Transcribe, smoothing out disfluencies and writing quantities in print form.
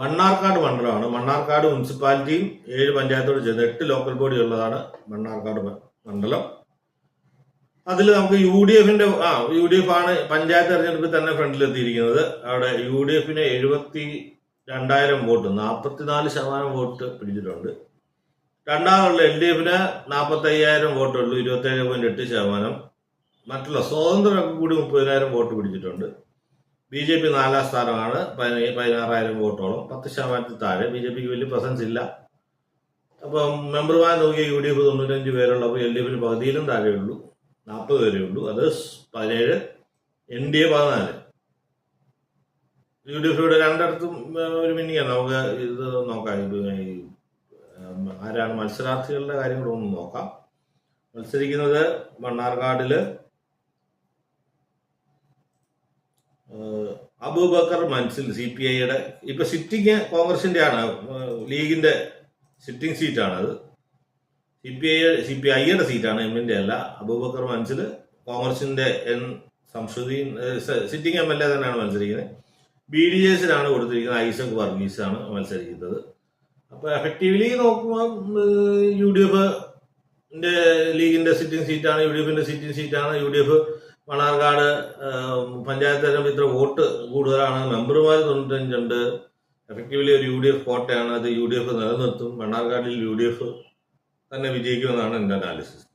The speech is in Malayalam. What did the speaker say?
മണ്ണാർക്കാട് മണ്ഡലമാണ്. മണ്ണാർക്കാട് മുനിസിപ്പാലിറ്റിയും 7 പഞ്ചായത്തോട് ചേർന്ന് 8 ലോക്കൽ ബോഡി ഉള്ളതാണ് മണ്ണാർക്കാട് മണ്ഡലം. അതിൽ നമുക്ക് യു ഡി എഫ് ആണ് പഞ്ചായത്ത് തെരഞ്ഞെടുപ്പിൽ തന്നെ ഫ്രണ്ടിലെത്തിയിരിക്കുന്നത്. അവിടെ യു ഡി എഫിന് 72,000 വോട്ട്, 44% വോട്ട് പിടിച്ചിട്ടുണ്ട്. രണ്ടാമതുള്ള എൽ ഡി എഫിന് 45,000 വോട്ടുള്ളൂ, 27.8%. മറ്റുള്ള സ്വതന്ത്രർക്ക് കൂടി 30,000 വോട്ട് പിടിച്ചിട്ടുണ്ട്. ബി ജെ പി 4ാം സ്ഥാനമാണ്, 16,000 വോട്ടോളം, 10% താഴെ. ബി ജെ പിക്ക് വലിയ പ്രസൻസ് ഇല്ല. അപ്പം മെമ്പർമാർ നോക്കിയ യു ഡി എഫ് 95 പേരുള്ളപ്പോൾ എൽ ഡി എഫിന് പകുതിയിലും താഴെയുള്ളൂ, 40 പേരേ ഉള്ളൂ. അത് 17, N D A 14. U D എഫിലൂടെ രണ്ടിടത്തും ഒരു മിന്നിയാണ്. നമുക്ക് ഇത് നോക്കാം, ആരാണ് മത്സരാർത്ഥികളുടെ കാര്യങ്ങളൊന്നും നോക്കാം. മത്സരിക്കുന്നത് മണ്ണാർക്കാടില് അബൂബക്കർ മൻസിൽ, CPIയുടെ ഇപ്പൊ സിറ്റിംഗ് കോൺഗ്രസിന്റെ ആണ്, ലീഗിന്റെ സിറ്റിംഗ് സീറ്റാണത്. CPIയുടെ സീറ്റാണ്, എമ്മിന്റെ അല്ല. അബൂബക്കർ മൻസിൽ കോൺഗ്രസിന്റെ സംശുദ്ദീൻ സിറ്റിംഗ് MLA തന്നെയാണ് മത്സരിക്കുന്നത്. BDJസിനാണ് കൊടുത്തിരിക്കുന്നത്, ഐസക് വർഗീസ് ആണ് മത്സരിക്കുന്നത്. അപ്പൊ എഫക്റ്റീവ്ലി നോക്കുമ്പോൾ യു ഡി എഫിന്റെ ലീഗിന്റെ സിറ്റിംഗ് സീറ്റാണ്, യു ഡി എഫിന്റെ സിറ്റിംഗ് സീറ്റാണ്. U D F Mannarkkad panchayat തെരഞ്ഞെടുപ്പ് ഇത്ര വോട്ട് കൂടുതലാണ്, മെമ്പർമാർ 95 ഉണ്ട്. എഫക്റ്റീവ്ലി ഒരു UDF കോട്ടയാണ്, അത് UDF നിലനിർത്തും. മണ്ണാർക്കാടിൽ UDF തന്നെ വിജയിക്കുമെന്നാണ് എൻ്റെ അനാലിസിസ്.